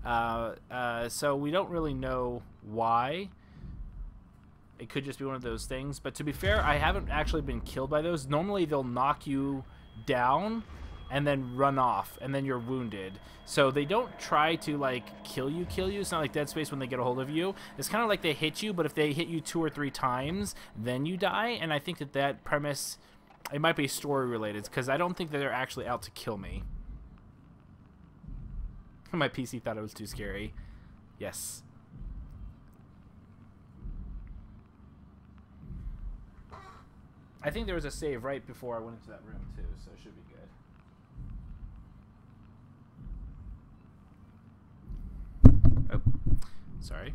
So we don't really know why. It could just be one of those things. But to be fair, I haven't actually been killed by those. Normally they'll knock you down and then run off, and then you're wounded. So they don't try to, like, kill you. It's not like Dead Space when they get a hold of you. It's kind of like they hit you, but if they hit you 2 or 3 times, then you die. And I think that premise, it might be story-related, because I don't think that they're actually out to kill me. My PC thought it was too scary. Yes. I think there was a save right before I went into that room, too, so it should be good. Oh, sorry.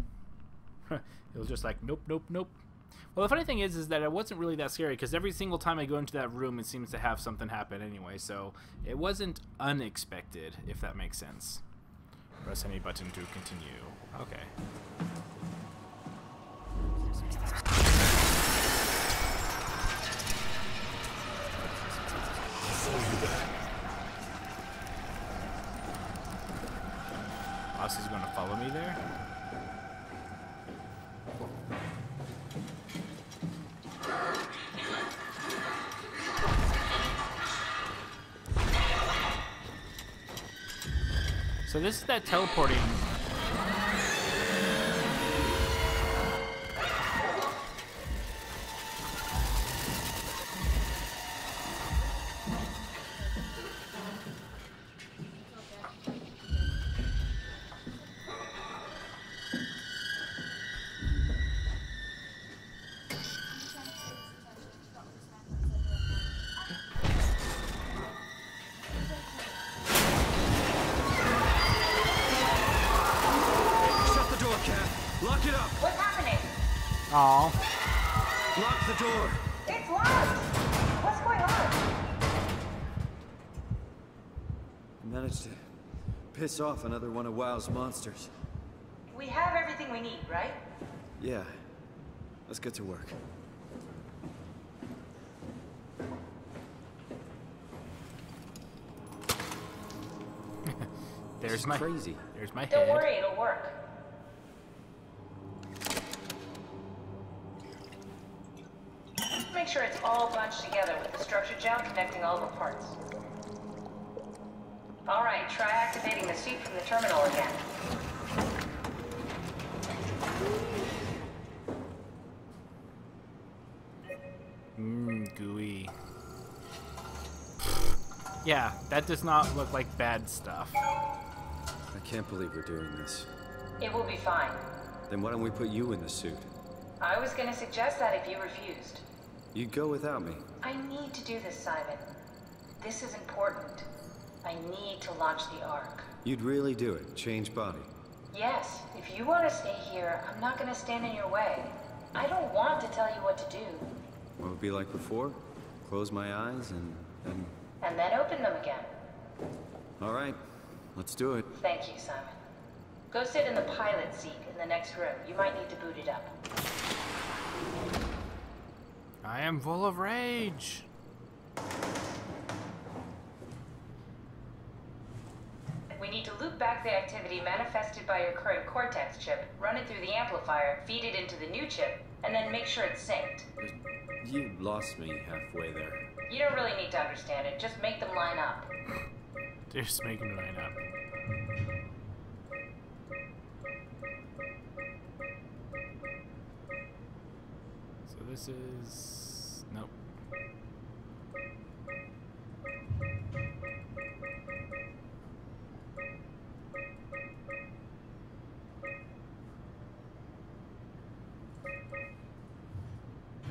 It was just like, nope, nope, nope. Well, the funny thing is that it wasn't really that scary, because every single time I go into that room, it seems to have something happen anyway, so it wasn't unexpected, if that makes sense. Press any button to continue. Okay. Boss is going to follow me there. So this is that teleporting. Aw. Lock the door. It's locked. What's going on? I managed to piss off another one of WoW's monsters. We have everything we need, right? Yeah. Let's get to work. There's my crazy. There's my head. Don't worry, it'll work. Make sure it's all bunched together with the structure gel connecting all the parts. All right, try activating the suit from the terminal again. Gooey. Yeah, that does not look like bad stuff. I can't believe we're doing this. It will be fine. Then why don't we put you in the suit? I was going to suggest that if you refused. You'd go without me. I need to do this, Simon. This is important. I need to launch the Ark. You'd really do it? Change body? Yes. If you want to stay here, I'm not going to stand in your way. I don't want to tell you what to do. What would it be like before? Close my eyes and then open them again. All right. Let's do it. Thank you, Simon. Go sit in the pilot seat in the next room. You might need to boot it up. I am full of rage. We need to loop back the activity manifested by your current Cortex chip, run it through the amplifier, feed it into the new chip, and then make sure it's synced. You lost me halfway there. You don't really need to understand it. Just make them line up. Just make them line up. So this is... Nope.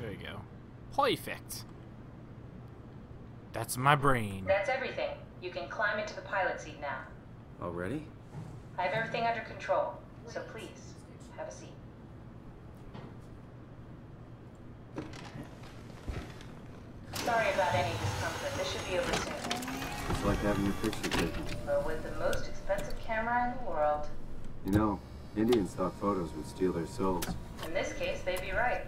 There you go. Perfect. That's my brain. That's everything. You can climb into the pilot seat now. Already? I have everything under control, so please, have a seat. Sorry about any discomfort. This should be over soon. It's like having your picture taken. But with the most expensive camera in the world. You know, Indians thought photos would steal their souls. In this case, they'd be right.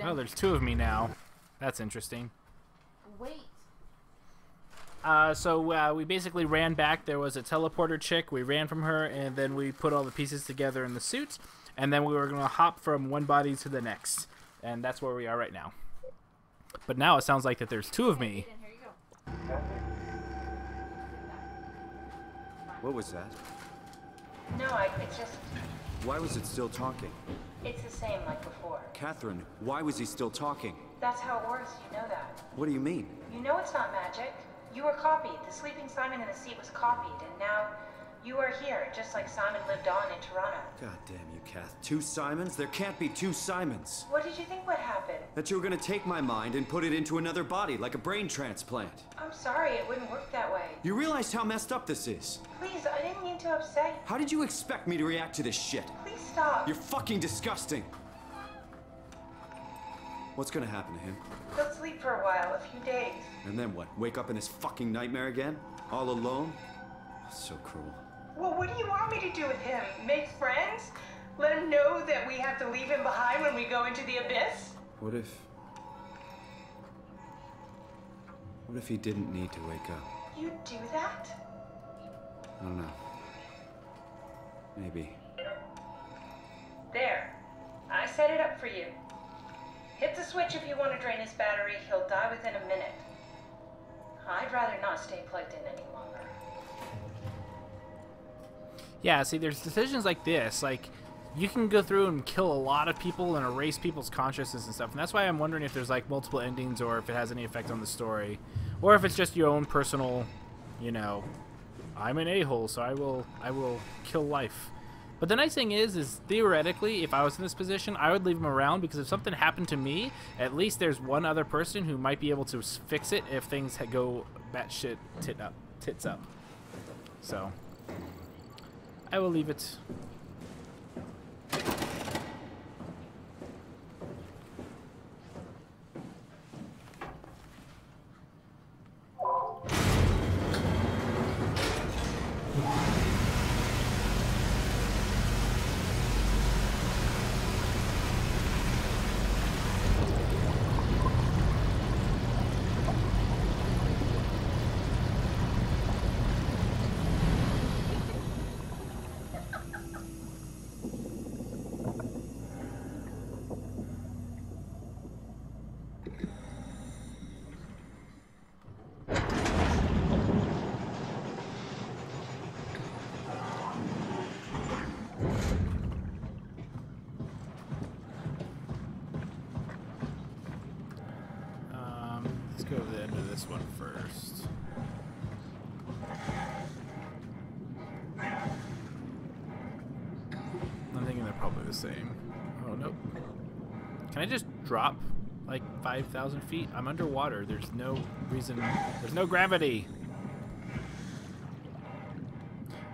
accident. Oh, there's two of me now. That's interesting. Wait. So we basically ran back. There was a teleporter chick. We ran from her, and then we put all the pieces together in the suit, and then we were going to hop from one body to the next. And that's where we are right now. But now it sounds like that there's two of me. Here you go. What was that? No, it's just... Why was it still talking? It's the same like before. Catherine, why was he still talking? That's how it works, you know that. What do you mean? You know it's not magic. You were copied. The sleeping Simon in the seat was copied, and now you are here, just like Simon lived on in Toronto. God damn you, Kath. Two Simons? There can't be two Simons. What did you think would happen? That you were gonna take my mind and put it into another body, like a brain transplant. I'm sorry, it wouldn't work that way. You realize how messed up this is? Please, I didn't mean to upset you. How did you expect me to react to this shit? Please stop. You're fucking disgusting. What's gonna happen to him? He'll sleep for a while, a few days. And then what? Wake up in his fucking nightmare again? All alone? So cruel. Well, what do you want me to do with him? Make friends? Let him know that we have to leave him behind when we go into the abyss? What if he didn't need to wake up? You'd do that? I don't know. Maybe. There. I set it up for you. Hit the switch if you want to drain his battery. He'll die within a minute. I'd rather not stay plugged in any longer. Yeah, see, there's decisions like this. Like, you can go through and kill a lot of people and erase people's consciousness and stuff. And that's why I'm wondering if there's, like, multiple endings or if it has any effect on the story. Or if it's just your own personal, you know, I'm an a-hole, so I will kill life. But the nice thing is theoretically, if I was in this position, I would leave him around, because if something happened to me, at least there's one other person who might be able to fix it if things go batshit tits up. So, I will leave it. Let's go to the end of this one first. I'm thinking they're probably the same. Oh, nope. Can I just drop like 5,000 feet? I'm underwater. There's no reason. There's no gravity.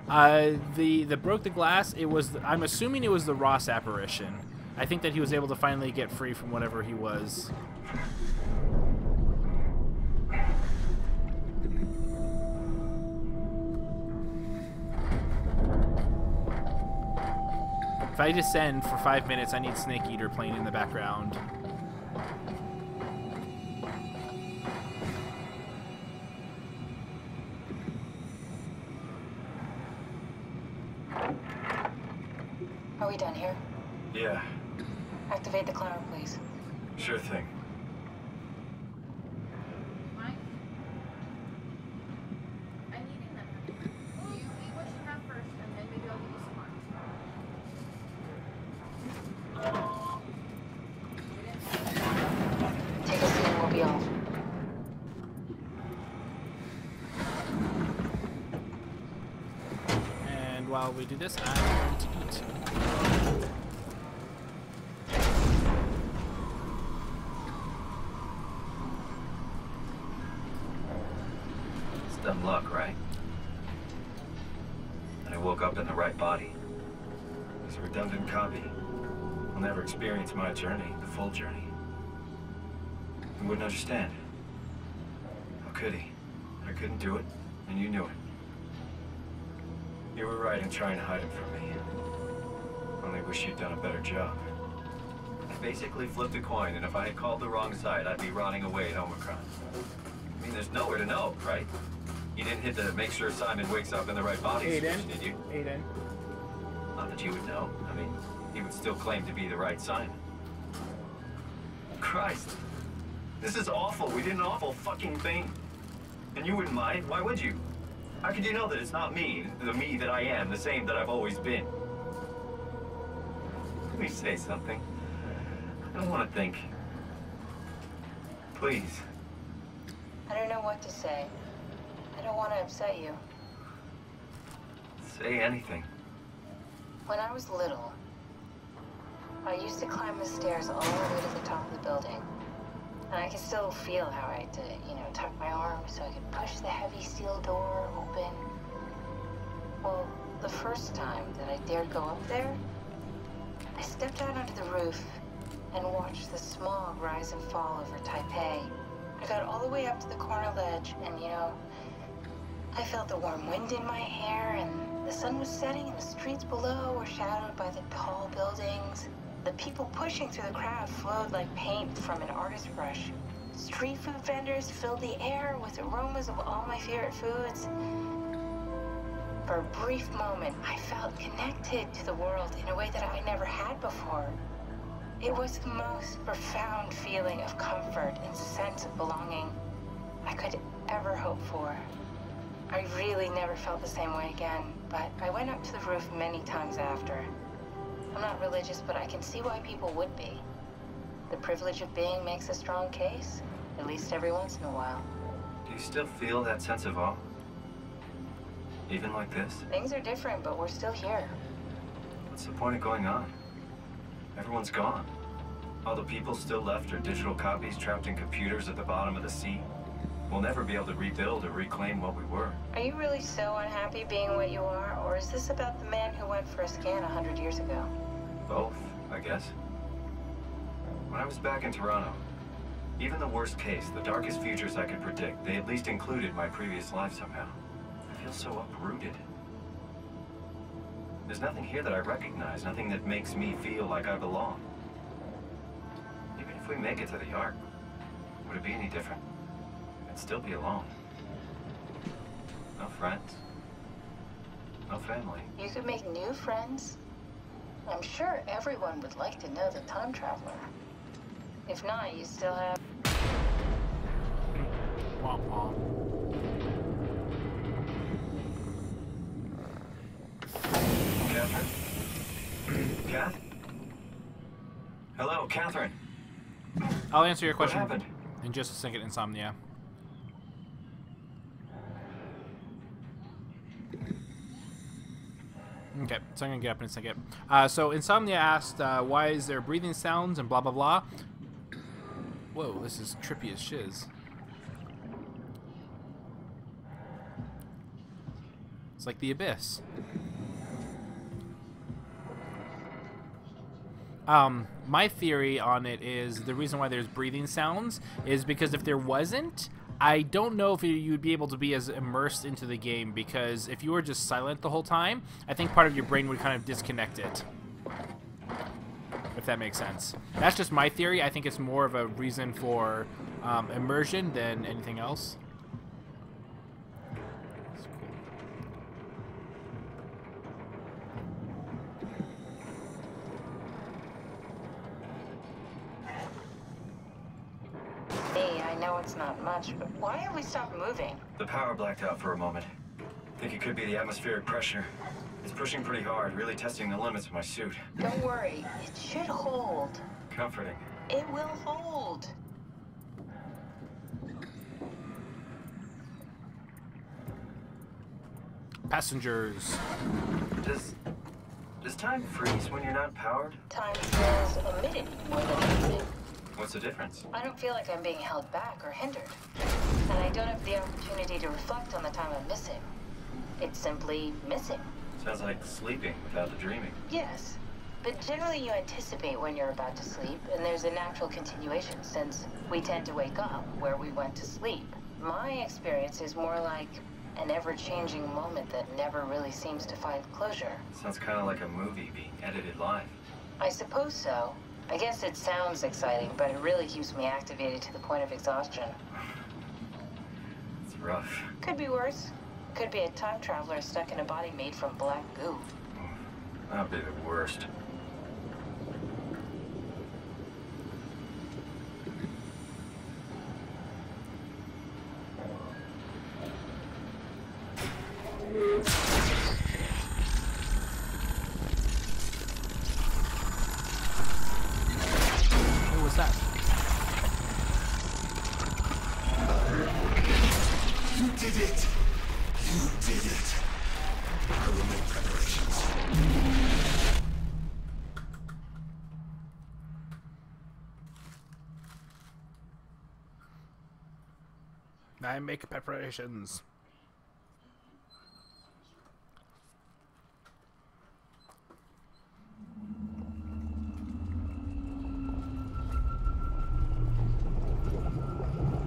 The broke the glass. It was. I'm assuming it was the Ross apparition. I think that he was able to finally get free from whatever he was. If I descend for 5 minutes, I need Snake Eater playing in the background. Are we done here? Yeah, Activate the cloner, please. sure thing. Mike? I'm eating them. You eat what you have first, and then maybe I'll give you some more. Take a seat and we'll be off. And while we do this, I'm going to eat. It's dumb luck, right? And I woke up in the right body. As a redundant copy, I'll never experience my journey, the full journey. He wouldn't understand. How could he? I couldn't do it, and you knew it. You were right in trying to hide him from me. Only wish you'd done a better job. basically flipped a coin, and if I had called the wrong side, I'd be rotting away at Omicron. I mean, there's nowhere to know, right? You didn't hit the make sure Simon wakes up in the right body switch, did you? Aiden. Not that you would know. I mean, he would still claim to be the right Simon. Christ. This is awful. We did an awful fucking thing. And you wouldn't mind? Why would you? How could you know that it's not me, the me that I am, the same that I've always been? Let me say something. I don't want to think. Please. I don't know what to say. I don't want to upset you. Say anything. When I was little, I used to climb the stairs all the way to the top of the building. And I can still feel how I had to, tuck my arms so I could push the heavy steel door open. Well, the first time that I dared go up there, I stepped out onto the roof and watched the smog rise and fall over Taipei. I got all the way up to the corner ledge and, I felt the warm wind in my hair and the sun was setting and the streets below were shadowed by the tall buildings. The people pushing through the crowd flowed like paint from an artist's brush. Street food vendors filled the air with aromas of all my favorite foods. For a brief moment, I felt connected to the world in a way that I never had before. It was the most profound feeling of comfort and sense of belonging I could ever hope for. I really never felt the same way again, but I went up to the roof many times after. I'm not religious, but I can see why people would be. The privilege of being makes a strong case, at least every once in a while. Do you still feel that sense of awe? Even like this? Things are different, but we're still here. What's the point of going on? Everyone's gone. All the people still left are digital copies trapped in computers at the bottom of the sea. We'll never be able to rebuild or reclaim what we were. Are you really so unhappy being what you are, or is this about the man who went for a scan 100 years ago? Both, I guess. When I was back in Toronto, even the worst case, the darkest futures I could predict, they at least included my previous life somehow. I feel so uprooted. There's nothing here that I recognize, nothing that makes me feel like I belong. Even if we make it to the Ark, would it be any different? I'd still be alone. No friends. No family. You could make new friends. I'm sure everyone would like to know the time traveler. If not, you still have... Womp womp. Catherine? Kath? Hello, Catherine. I'll answer your What question happened? in just a second, Insomnia. Okay, so I'm gonna get up in a second. So Insomnia asked, why is there breathing sounds and blah blah blah? Whoa, this is trippy as shiz. It's like the abyss. My theory on it is the reason why there's breathing sounds is because if there wasn't, I don't know if you'd be able to be as immersed into the game, because if you were just silent the whole time, I think part of your brain would kind of disconnect it. If that makes sense. That's just my theory. I think it's more of a reason for immersion than anything else. It's not much, but why have we stopped moving? The power blacked out for a moment. Think it could be the atmospheric pressure. It's pushing pretty hard, really testing the limits of my suit. Don't worry, it should hold. Comforting. It will hold. Passengers. Does time freeze when you're not powered? Time feels omitted more than anything. What's the difference? I don't feel like I'm being held back or hindered. And I don't have the opportunity to reflect on the time I'm missing. It's simply missing. Sounds like sleeping without the dreaming. Yes. But generally you anticipate when you're about to sleep, and there's a natural continuation since we tend to wake up where we went to sleep. My experience is more like an ever-changing moment that never really seems to find closure. Sounds kind of like a movie being edited live. I suppose so. I guess it sounds exciting, but it really keeps me activated to the point of exhaustion. It's rough. Could be worse. Could be a time traveler stuck in a body made from black goo. That'd be the worst. What was that? You did it! You did it! I will make preparations. I make preparations.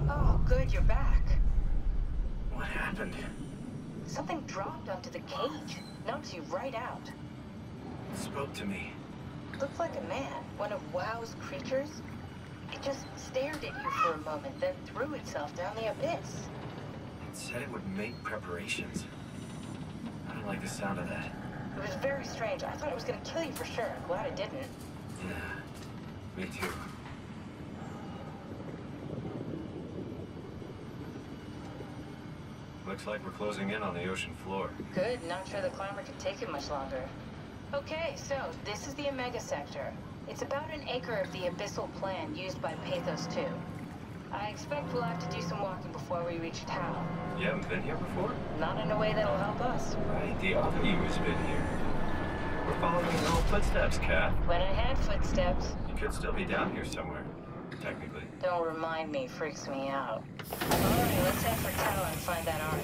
Oh, good, you're back. What happened? Something dropped onto the cage. Knocks you right out. It spoke to me. Looked like a man, one of WoW's creatures. It just stared at you for a moment, then threw itself down the abyss. It said it would make preparations. I don't like the sound of that. It was very strange. I thought it was gonna kill you for sure. I'm glad it didn't. Yeah, me too. Looks like we're closing in on the ocean floor. Good, not sure the climber could take it much longer. Okay, so this is the Omega Sector. It's about an acre of the abyssal plan used by PATHOS-II. I expect we'll have to do some walking before we reach town. You haven't been here before? Not in a way that'll help us. Right, the other you has been here. We're following your old footsteps, Kat. When I had footsteps. You could still be down here somewhere, technically. Don't remind me, freaks me out. Alright, let's head for town and find that ark.